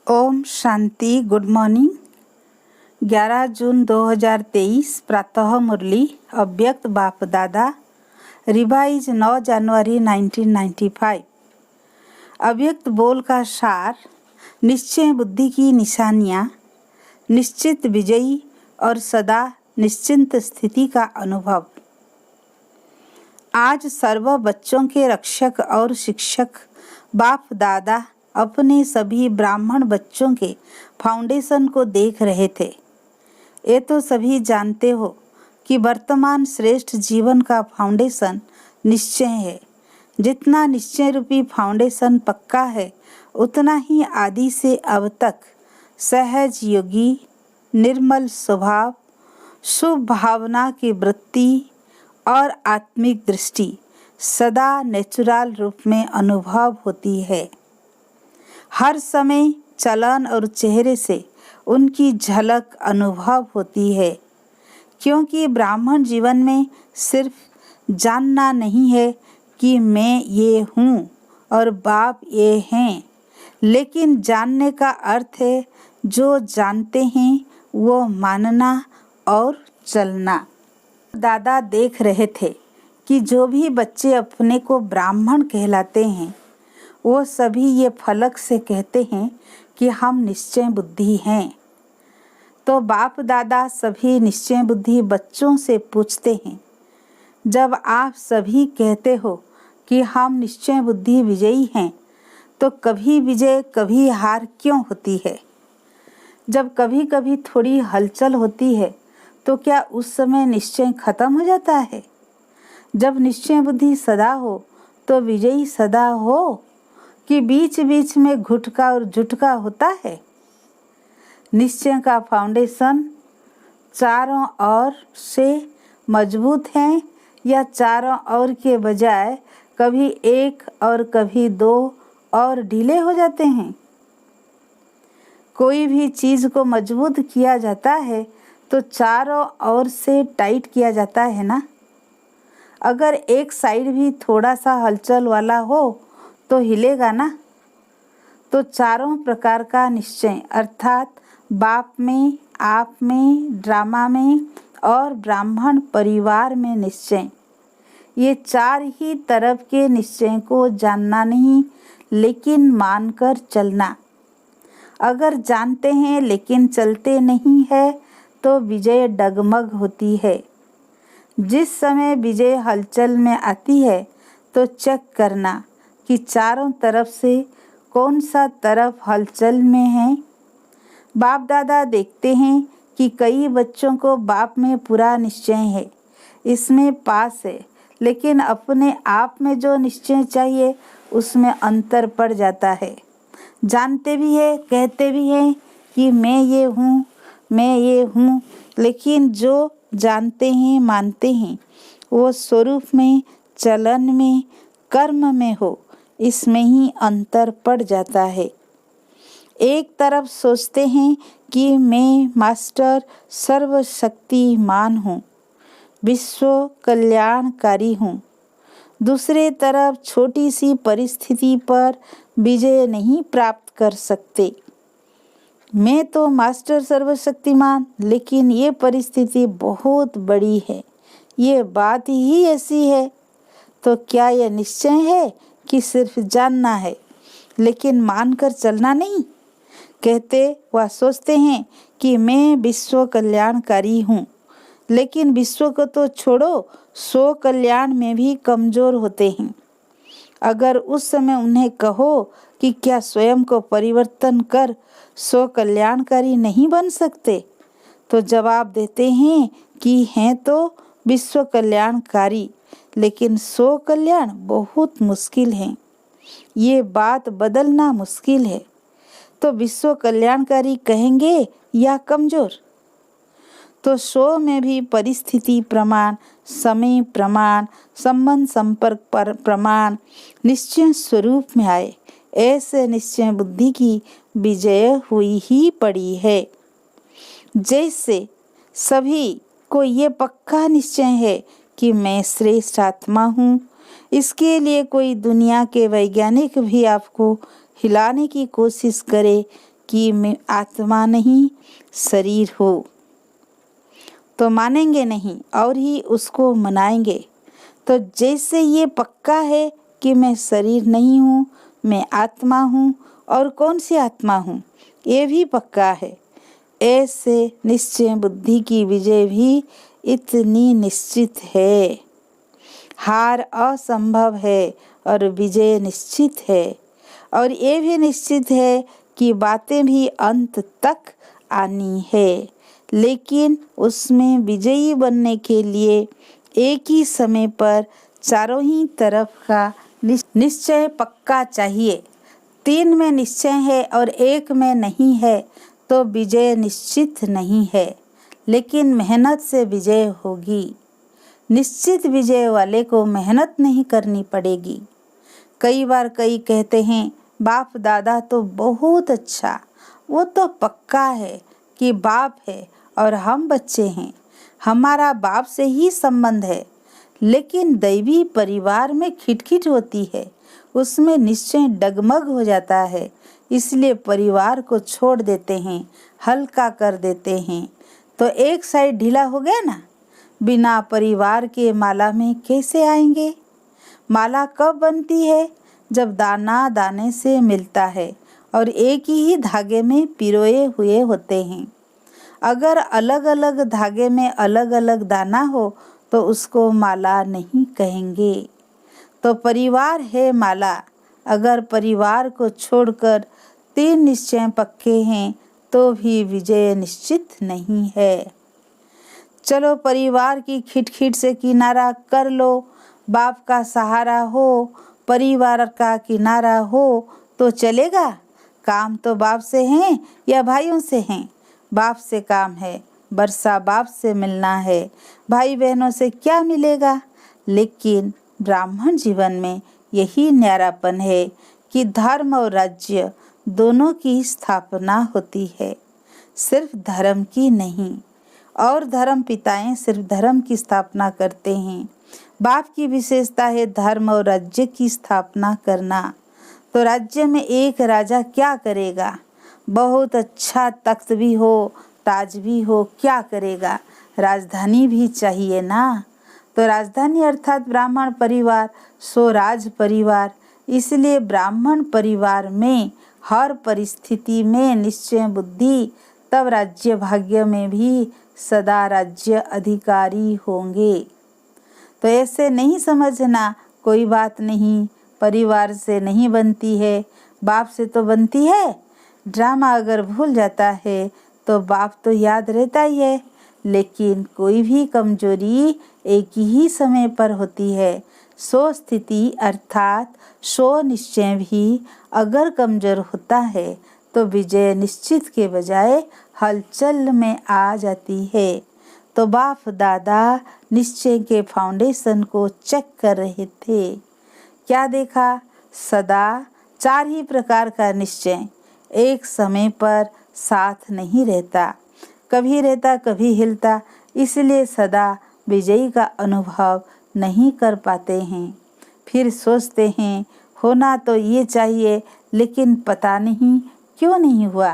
Om Shanti. Good morning. 11 जून 2023 प्रातः मुरली अव्यक्त बाप दादा रिवाइज 9 जनवरी 1995। अव्यक्त बोल का सार। निश्चय बुद्धि की निशानियाँ, निश्चित विजयी और सदा निश्चिंत स्थिति का अनुभव। आज सर्व बच्चों के रक्षक और शिक्षक बाप दादा अपने सभी ब्राह्मण बच्चों के फाउंडेशन को देख रहे थे। ये तो सभी जानते हो कि वर्तमान श्रेष्ठ जीवन का फाउंडेशन निश्चय है। जितना निश्चय रूपी फाउंडेशन पक्का है, उतना ही आदि से अब तक सहज योगी, निर्मल स्वभाव, शुभ भावना की वृत्ति और आत्मिक दृष्टि सदा नेचुरल रूप में अनुभव होती है। हर समय चलन और चेहरे से उनकी झलक अनुभव होती है, क्योंकि ब्राह्मण जीवन में सिर्फ जानना नहीं है कि मैं ये हूँ और बाप ये हैं, लेकिन जानने का अर्थ है जो जानते हैं वो मानना और चलना। दादा देख रहे थे कि जो भी बच्चे अपने को ब्राह्मण कहलाते हैं, वो सभी ये फलक से कहते हैं कि हम निश्चय बुद्धि हैं। तो बाप दादा सभी निश्चय बुद्धि बच्चों से पूछते हैं, जब आप सभी कहते हो कि हम निश्चय बुद्धि विजयी हैं, तो कभी विजय कभी हार क्यों होती है? जब कभी कभी थोड़ी हलचल होती है, तो क्या उस समय निश्चय खत्म हो जाता है? जब निश्चय बुद्धि सदा हो, तो विजयी सदा हो कि बीच बीच में घुटका और झुटका होता है? निश्चय का फाउंडेशन चारों ओर से मजबूत है या चारों ओर के बजाय कभी एक और कभी दो और ढीले हो जाते हैं? कोई भी चीज़ को मजबूत किया जाता है तो चारों ओर से टाइट किया जाता है ना। अगर एक साइड भी थोड़ा सा हलचल वाला हो तो हिलेगा ना। तो चारों प्रकार का निश्चय अर्थात बाप में, आप में, ड्रामा में और ब्राह्मण परिवार में निश्चय, ये चार ही तरफ के निश्चय को जानना नहीं, लेकिन मानकर चलना। अगर जानते हैं लेकिन चलते नहीं है तो विजय डगमग होती है। जिस समय विजय हलचल में आती है तो चेक करना कि चारों तरफ से कौन सा तरफ हलचल में है। बाप दादा देखते हैं कि कई बच्चों को बाप में पूरा निश्चय है, इसमें पास है, लेकिन अपने आप में जो निश्चय चाहिए उसमें अंतर पड़ जाता है। जानते भी है, कहते भी हैं कि मैं ये हूँ, मैं ये हूँ, लेकिन जो जानते हैं, मानते हैं, वो स्वरूप में, चलन में, कर्म में हो, इसमें ही अंतर पड़ जाता है। एक तरफ सोचते हैं कि मैं मास्टर सर्वशक्तिमान हूँ, विश्व कल्याणकारी हूँ। दूसरे तरफ छोटी सी परिस्थिति पर विजय नहीं प्राप्त कर सकते। मैं तो मास्टर सर्वशक्तिमान, लेकिन ये परिस्थिति बहुत बड़ी है, ये बात ही ऐसी है। तो क्या यह निश्चय है कि सिर्फ जानना है लेकिन मानकर चलना नहीं? कहते व सोचते हैं कि मैं विश्व कल्याणकारी हूँ, लेकिन विश्व को तो छोड़ो, स्व कल्याण में भी कमजोर होते हैं। अगर उस समय उन्हें कहो कि क्या स्वयं को परिवर्तन कर स्व कल्याणकारी नहीं बन सकते, तो जवाब देते हैं कि हैं तो विश्व कल्याणकारी, लेकिन स्व कल्याण बहुत मुश्किल है, ये बात बदलना मुश्किल है। तो विश्व कल्याणकारी कहेंगे या कमजोर? तो स्व में भी परिस्थिति प्रमाण, समय प्रमाण, संबंध संपर्क पर प्रमाण निश्चय स्वरूप में आए, ऐसे निश्चय बुद्धि की विजय हुई ही पड़ी है। जैसे सभी को ये पक्का निश्चय है कि मैं श्रेष्ठ आत्मा हूँ, इसके लिए कोई दुनिया के वैज्ञानिक भी आपको हिलाने की कोशिश करे कि मैं आत्मा नहीं शरीर हो, तो मानेंगे नहीं और ही उसको मनाएंगे। तो जैसे ये पक्का है कि मैं शरीर नहीं हूँ, मैं आत्मा हूँ, और कौन सी आत्मा हूँ ये भी पक्का है, ऐसे निश्चय बुद्धि की विजय भी इतनी निश्चित है। हार असंभव है और विजय निश्चित है। और ये भी निश्चित है कि बातें भी अंत तक आनी है, लेकिन उसमें विजयी बनने के लिए एक ही समय पर चारों ही तरफ का निश्चय पक्का चाहिए। 3 में निश्चय है और 1 में नहीं है तो विजय निश्चित नहीं है, लेकिन मेहनत से विजय होगी। निश्चित विजय वाले को मेहनत नहीं करनी पड़ेगी। कई बार कई कहते हैं बाप दादा तो बहुत अच्छा, वो तो पक्का है कि बाप है और हम बच्चे हैं, हमारा बाप से ही संबंध है। लेकिन दैवी परिवार में खिटखिट होती है, उसमें निश्चय डगमग हो जाता है, इसलिए परिवार को छोड़ देते हैं, हल्का कर देते हैं। तो एक साइड ढीला हो गया ना। बिना परिवार के माला में कैसे आएंगे? माला कब बनती है? जब दाना दाने से मिलता है और एक ही धागे में पिरोए हुए होते हैं। अगर अलग अलग धागे में अलग अलग दाना हो तो उसको माला नहीं कहेंगे। तो परिवार है माला। अगर परिवार को छोड़कर 3 निश्चय पक्के हैं तो भी विजय निश्चित नहीं है। चलो परिवार की खिटखिट से किनारा कर लो, बाप का सहारा हो, परिवार का किनारा हो तो चलेगा। काम तो बाप से हैं या भाइयों से हैं? बाप से काम है, वर्षा बाप से मिलना है, भाई बहनों से क्या मिलेगा? लेकिन ब्राह्मण जीवन में यही न्यारापन है कि धर्म और राज्य दोनों की स्थापना होती है, सिर्फ धर्म की नहीं। और धर्म पिताएं सिर्फ धर्म की स्थापना करते हैं। बाप की विशेषता है धर्म और राज्य की स्थापना करना। तो राज्य में एक राजा क्या करेगा? बहुत अच्छा तख्त भी हो, ताज भी हो, क्या करेगा? राजधानी भी चाहिए ना। तो राजधानी अर्थात ब्राह्मण परिवार, सो राज परिवार। इसलिए ब्राह्मण परिवार में हर परिस्थिति में निश्चय बुद्धि, तब राज्य भाग्य में भी सदा राज्य अधिकारी होंगे। तो ऐसे नहीं समझना कोई बात नहीं, परिवार से नहीं बनती है, बाप से तो बनती है। ड्रामा अगर भूल जाता है तो बाप तो याद रहता ही है, लेकिन कोई भी कमजोरी एक ही समय पर होती है। सो स्थिति अर्थात सो निश्चय भी अगर कमजोर होता है तो विजय निश्चित के बजाय हलचल में आ जाती है। तो बाप दादा निश्चय के फाउंडेशन को चेक कर रहे थे। क्या देखा? सदा 4 ही प्रकार का निश्चय एक समय पर साथ नहीं रहता, कभी रहता कभी हिलता, इसलिए सदा विजयी का अनुभव नहीं कर पाते हैं। फिर सोचते हैं होना तो ये चाहिए, लेकिन पता नहीं क्यों नहीं हुआ।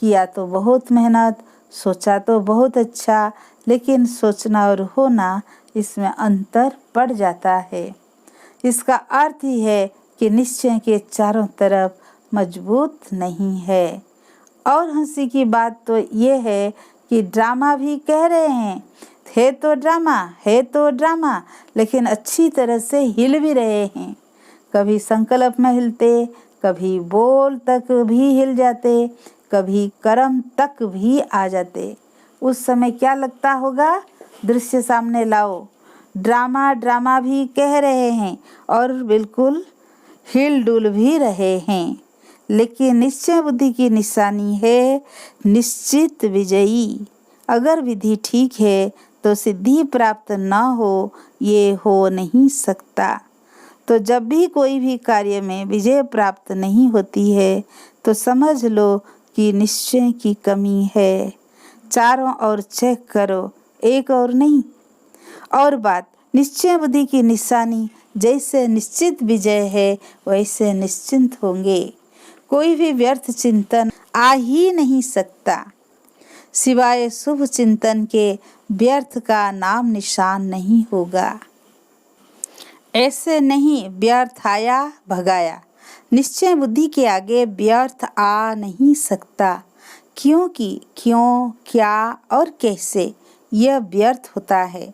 किया तो बहुत मेहनत, सोचा तो बहुत अच्छा, लेकिन सोचना और होना इसमें अंतर पड़ जाता है। इसका अर्थ ही है कि निश्चय के चारों तरफ मजबूत नहीं है। और हंसी की बात तो ये है कि ड्रामा भी कह रहे हैं, है तो ड्रामा, है तो ड्रामा, लेकिन अच्छी तरह से हिल भी रहे हैं। कभी संकल्प में हिलते, कभी बोल तक भी हिल जाते, कभी कर्म तक भी आ जाते। उस समय क्या लगता होगा? दृश्य सामने लाओ। ड्रामा ड्रामा भी कह रहे हैं और बिल्कुल हिल डुल भी रहे हैं, लेकिन निश्चय बुद्धि की निशानी है निश्चित विजयी। अगर विधि ठीक है तो सिद्धि प्राप्त न हो, ये हो नहीं सकता। तो जब भी कोई भी कार्य में विजय प्राप्त नहीं होती है तो समझ लो कि निश्चय की कमी है। चारों ओर चेक करो, एक और नहीं। और बात, निश्चय बुद्धि की निशानी जैसे निश्चित विजय है वैसे निश्चिंत होंगे। कोई भी व्यर्थ चिंतन आ ही नहीं सकता। सिवाय शुभ चिंतन के व्यर्थ का नाम निशान नहीं होगा। ऐसे नहीं व्यर्थ आया भगाया, निश्चय बुद्धि के आगे व्यर्थ आ नहीं सकता, क्योंकि क्यों, क्या और कैसे यह व्यर्थ होता है।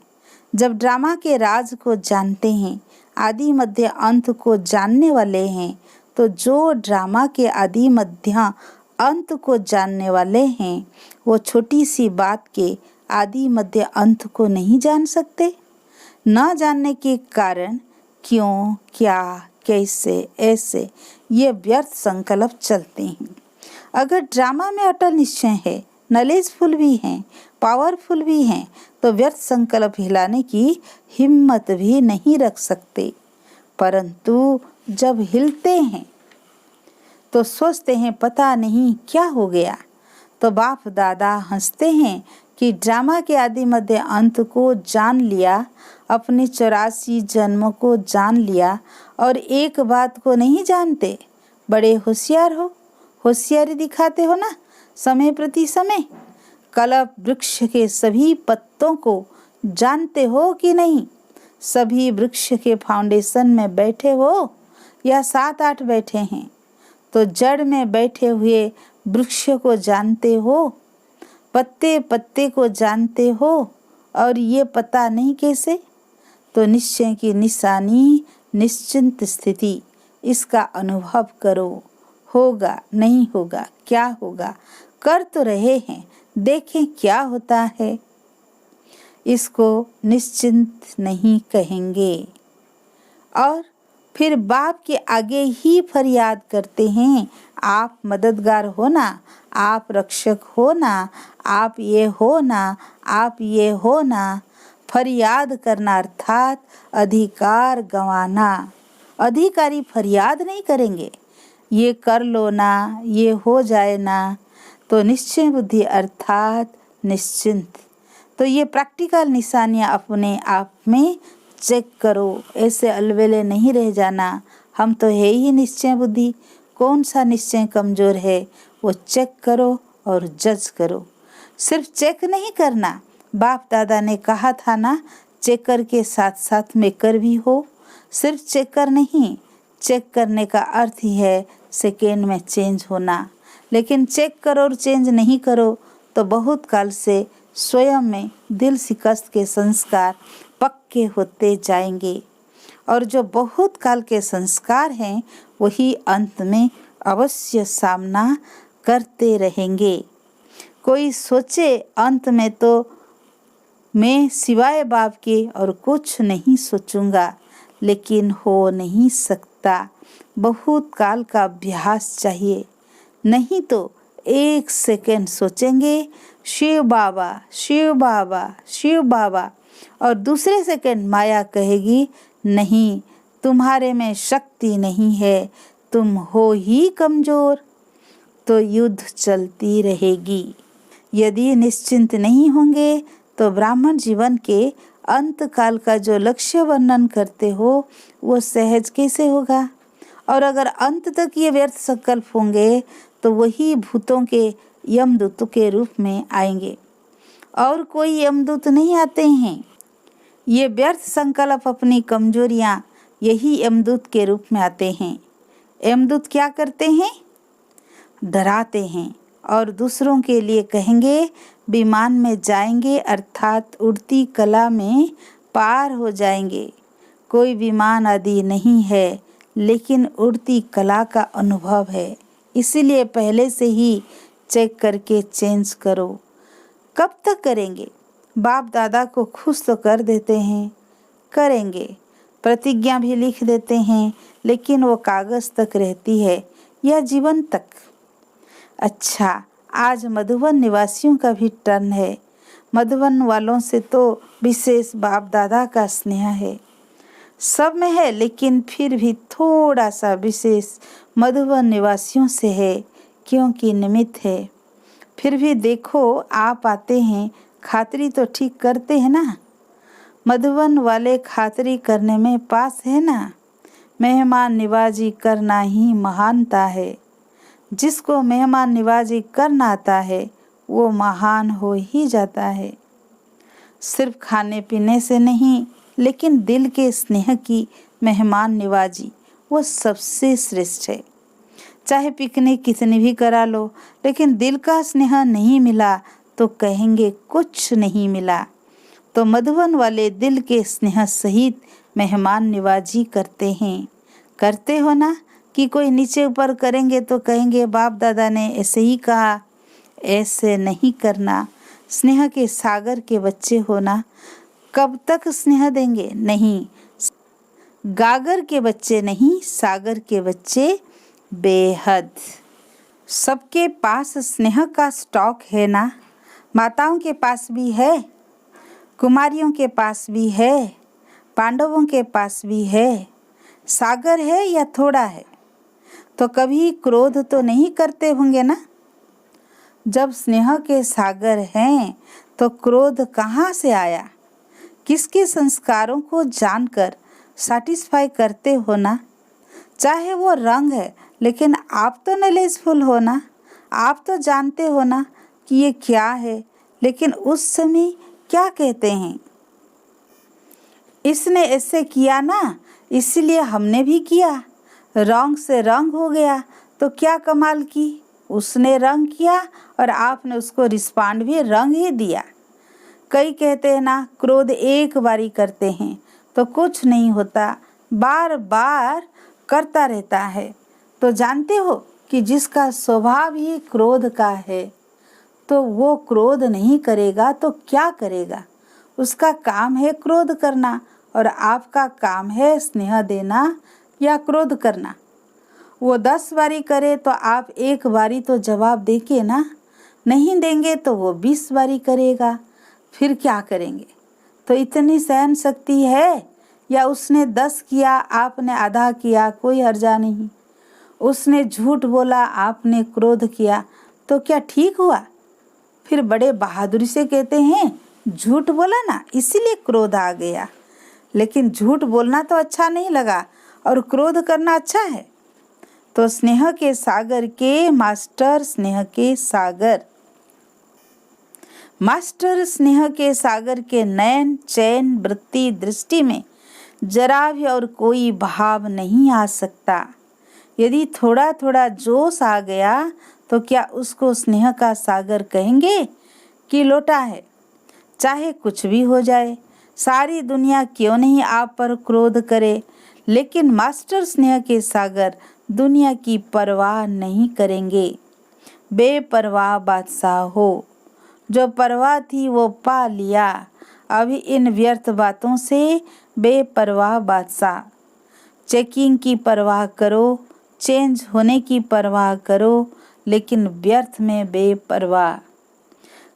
जब ड्रामा के राज को जानते हैं, आदि मध्य अंत को जानने वाले हैं, तो जो ड्रामा के आदि मध्य अंत को जानने वाले हैं, वो छोटी सी बात के आदि मध्य अंत को नहीं जान सकते। न जानने के कारण क्यों, क्या, कैसे, ऐसे ये व्यर्थ संकल्प चलते हैं। अगर ड्रामा में अटल निश्चय है, नॉलेजफुल भी हैं, पावरफुल भी हैं, तो व्यर्थ संकल्प हिलाने की हिम्मत भी नहीं रख सकते। परंतु जब हिलते हैं तो सोचते हैं पता नहीं क्या हो गया। तो बाप दादा हंसते हैं कि ड्रामा के आदि मध्य अंत को जान लिया, अपने 84 जन्मों को जान लिया, और एक बात को नहीं जानते। बड़े होशियार हो, होशियारी दिखाते हो ना समय प्रति समय। कल्प वृक्ष के सभी पत्तों को जानते हो कि नहीं? सभी वृक्ष के फाउंडेशन में बैठे हो या 7-8 बैठे हैं? तो जड़ में बैठे हुए वृक्ष को जानते हो, पत्ते पत्ते को जानते हो, और ये पता नहीं कैसे? तो निश्चय की निशानी निश्चिंत स्थिति, इसका अनुभव करो। होगा नहीं होगा, क्या होगा, कर तो रहे हैं, देखें क्या होता है। इसको निश्चिंत नहीं कहेंगे। और फिर बाप के आगे ही फरियाद करते हैं, आप मददगार हो ना, आप रक्षक हो ना, आप ये हो ना, आप ये हो ना। फरियाद करना अर्थात अधिकार गंवाना। अधिकारी फरियाद नहीं करेंगे, ये कर लो ना, ये हो जाए ना। तो निश्चय बुद्धि अर्थात निश्चिंत। तो ये प्रैक्टिकल निशानियाँ अपने आप में चेक करो, ऐसे अलबेले नहीं रह जाना। हम तो है ही निश्चय बुद्धि, कौन सा निश्चय कमज़ोर है वो चेक करो और जज करो। सिर्फ चेक नहीं करना, बाप दादा ने कहा था ना, चेकर के साथ साथ मेकर भी हो। सिर्फ चेकर नहीं, चेक करने का अर्थ ही है सेकेंड में चेंज होना। लेकिन चेक करो और चेंज नहीं करो तो बहुत काल से स्वयं में दिल शिकस्त के संस्कार पक्के होते जाएंगे, और जो बहुत काल के संस्कार हैं वही अंत में अवश्य सामना करते रहेंगे। कोई सोचे अंत में तो मैं सिवाय बाप के और कुछ नहीं सोचूंगा, लेकिन हो नहीं सकता। बहुत काल का अभ्यास चाहिए, नहीं तो 1 सेकंड सोचेंगे शिव बाबा शिव बाबा शिव बाबा, और दूसरे सेकंड माया कहेगी नहीं, तुम्हारे में शक्ति नहीं है, तुम हो ही कमज़ोर। तो युद्ध चलती रहेगी। यदि निश्चिंत नहीं होंगे तो ब्राह्मण जीवन के अंत काल का जो लक्ष्य वर्णन करते हो वो सहज कैसे होगा? और अगर अंत तक ये व्यर्थ संकल्प होंगे तो वही भूतों के यमदूत के रूप में आएंगे, और कोई यमदूत नहीं आते हैं। ये व्यर्थ संकल्प अपनी कमजोरियां यही यमदूत के रूप में आते हैं। यमदूत क्या करते हैं? डराते हैं और दूसरों के लिए कहेंगे विमान में जाएंगे, अर्थात उड़ती कला में पार हो जाएंगे। कोई विमान आदि नहीं है, लेकिन उड़ती कला का अनुभव है। इसीलिए पहले से ही चेक करके चेंज करो। कब तक करेंगे? बाप दादा को खुश तो कर देते हैं, करेंगे, प्रतिज्ञा भी लिख देते हैं, लेकिन वो कागज़ तक रहती है या जीवन तक। अच्छा, आज मधुबन निवासियों का भी टर्न है। मधुबन वालों से तो विशेष बाप दादा का स्नेह है, सब में है, लेकिन फिर भी थोड़ा सा विशेष मधुबन निवासियों से है, क्योंकि निमित्त है। फिर भी देखो, आप आते हैं, खातिरी तो ठीक करते हैं ना। मधुबन वाले खातिरी करने में पास है ना। मेहमान निवाजी करना ही महानता है। जिसको मेहमान निवाजी करना आता है वो महान हो ही जाता है। सिर्फ खाने पीने से नहीं, लेकिन दिल के स्नेह की मेहमान निवाजी वो सबसे श्रेष्ठ है। चाहे पिकनिक कितनी भी करा लो, लेकिन दिल का स्नेह नहीं मिला तो कहेंगे कुछ नहीं मिला। तो मधुबन वाले दिल के स्नेह सहित मेहमान निवाजी करते हैं। करते हो ना कि कोई नीचे ऊपर करेंगे तो कहेंगे बाप दादा ने ऐसे ही कहा। ऐसे नहीं करना। स्नेह के सागर के बच्चे हो ना, कब तक स्नेह देंगे? नहीं, गागर के बच्चे नहीं, सागर के बच्चे बेहद। सबके पास स्नेह का स्टॉक है ना। माताओं के पास भी है, कुमारियों के पास भी है, पांडवों के पास भी है। सागर है या थोड़ा है? तो कभी क्रोध तो नहीं करते होंगे ना। जब स्नेह के सागर हैं तो क्रोध कहाँ से आया? किसके संस्कारों को जानकर सैटिस्फाई करते हो ना। चाहे वो रंग है, लेकिन आप तो नॉलेजफुल हो ना। आप तो जानते हो ना कि ये क्या है, लेकिन उस समय क्या कहते हैं? इसने ऐसे किया ना, इसलिए हमने भी किया। रंग से रंग हो गया तो क्या कमाल की। उसने रंग किया और आपने उसको रिस्पॉन्ड भी रंग ही दिया। कई कहते हैं ना क्रोध एक बारी करते हैं तो कुछ नहीं होता, बार बार करता रहता है। तो जानते हो कि जिसका स्वभाव ही क्रोध का है तो वो क्रोध नहीं करेगा तो क्या करेगा? उसका काम है क्रोध करना और आपका काम है स्नेह देना या क्रोध करना। वो 10 बारी करे तो आप एक बारी तो जवाब देके ना, नहीं देंगे तो वो 20 बारी करेगा। फिर क्या करेंगे? तो इतनी सहन शक्ति है? या उसने 10 किया आपने आधा किया, कोई हर्जा नहीं। उसने झूठ बोला आपने क्रोध किया तो क्या ठीक हुआ? फिर बड़े बहादुरी से कहते हैं झूठ बोला ना इसीलिए क्रोध आ गया। लेकिन झूठ बोलना तो अच्छा नहीं लगा और क्रोध करना अच्छा है। तो स्नेह के सागर के मास्टर, स्नेह के सागर मास्टर, स्नेह के सागर के नयन, चैन, वृत्ति, दृष्टि में जरा भी और कोई भाव नहीं आ सकता। यदि थोड़ा थोड़ा जोश आ गया तो क्या उसको स्नेह का सागर कहेंगे कि लोटा है? चाहे कुछ भी हो जाए, सारी दुनिया क्यों नहीं आप पर क्रोध करे, लेकिन मास्टर स्नेह के सागर दुनिया की परवाह नहीं करेंगे। बेपरवाह बादशाह हो, जो परवाह थी वो पा लिया। अभी इन व्यर्थ बातों से बेपरवाह बादशाह। चेकिंग की परवाह करो, चेंज होने की परवाह करो, लेकिन व्यर्थ में बेपरवाह।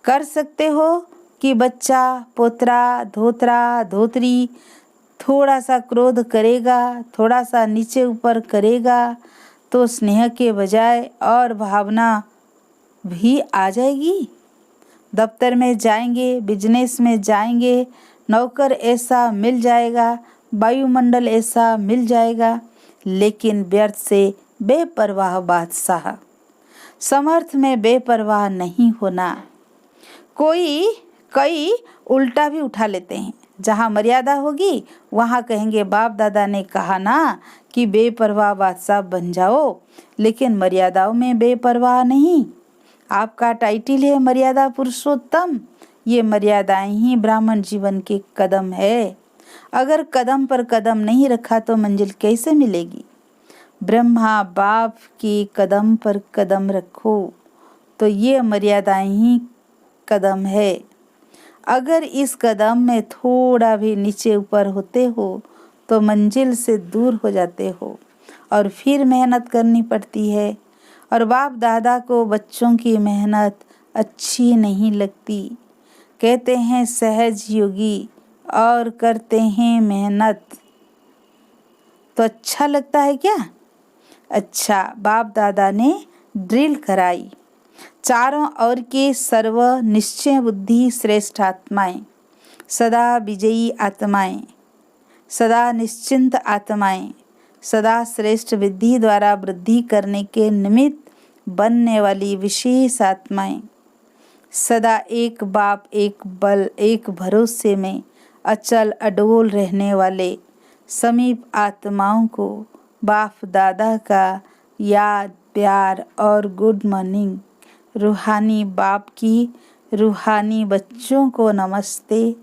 कर सकते हो कि बच्चा, पोतरा, धोतरा, धोतरी थोड़ा सा क्रोध करेगा, थोड़ा सा नीचे ऊपर करेगा तो स्नेह के बजाय और भावना भी आ जाएगी। दफ्तर में जाएंगे, बिजनेस में जाएंगे, नौकर ऐसा मिल जाएगा, वायुमंडल ऐसा मिल जाएगा, लेकिन व्यर्थ से बेपरवाह बादशाह। समर्थ में बेपरवाह नहीं होना। कई उल्टा भी उठा लेते हैं। जहाँ मर्यादा होगी वहाँ कहेंगे बाप दादा ने कहा ना कि बेपरवाह बादशाह बन जाओ, लेकिन मर्यादाओं में बेपरवाह नहीं। आपका टाइटिल है मर्यादा पुरुषोत्तम। ये मर्यादाएं ही ब्राह्मण जीवन के कदम है। अगर कदम पर कदम नहीं रखा तो मंजिल कैसे मिलेगी? ब्रह्मा बाप की कदम पर कदम रखो तो ये मर्यादाएं ही कदम है। अगर इस कदम में थोड़ा भी नीचे ऊपर होते हो तो मंजिल से दूर हो जाते हो और फिर मेहनत करनी पड़ती है। और बाप दादा को बच्चों की मेहनत अच्छी नहीं लगती। कहते हैं सहज योगी और करते हैं मेहनत। तो अच्छा लगता है क्या? अच्छा, बाप दादा ने ड्रिल कराई। चारों ओर के सर्व निश्चय बुद्धि श्रेष्ठ आत्माएं, सदा विजयी आत्माएं, सदा निश्चिंत आत्माएं, सदा श्रेष्ठ विधि द्वारा वृद्धि करने के निमित्त बनने वाली विशेष आत्माएं, सदा एक बाप एक बल एक भरोसे में अचल अडोल रहने वाले समीप आत्माओं को बाप दादा का याद प्यार और गुड मॉर्निंग। रूहानी बाप की रूहानी बच्चों को नमस्ते।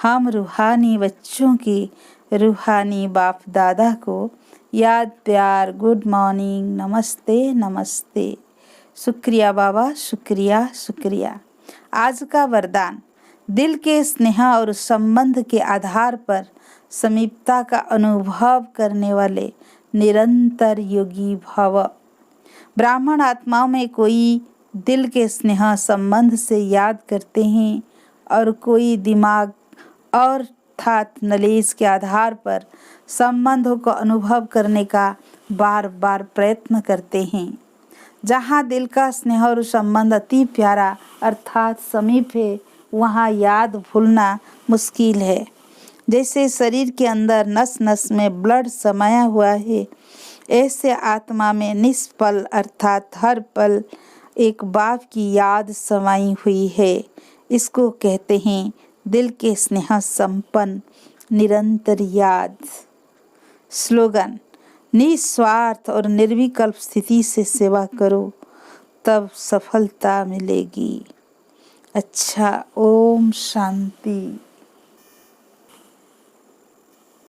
हम रूहानी बच्चों की रूहानी बाप दादा को याद प्यार गुड मॉर्निंग नमस्ते नमस्ते। शुक्रिया बाबा, शुक्रिया शुक्रिया। आज का वरदान, दिल के स्नेह और संबंध के आधार पर समीपता का अनुभव करने वाले निरंतर योगी भव। ब्राह्मण आत्माओं में कोई दिल के स्नेह संबंध से याद करते हैं और कोई दिमाग और अर्थात नॉलेज के आधार पर संबंधों को अनुभव करने का बार बार प्रयत्न करते हैं। जहाँ दिल का स्नेह और संबंध अति प्यारा अर्थात समीप है, वहाँ याद भूलना मुश्किल है। जैसे शरीर के अंदर नस नस में ब्लड समाया हुआ है, ऐसे आत्मा में निष्पल अर्थात हर पल एक बाप की याद समाई हुई है। इसको कहते हैं दिल के स्नेह संपन्न निरंतर याद। स्लोगन, निस्वार्थ और निर्विकल्प स्थिति से सेवा करो, तब सफलता मिलेगी। अच्छा, ओम शांति।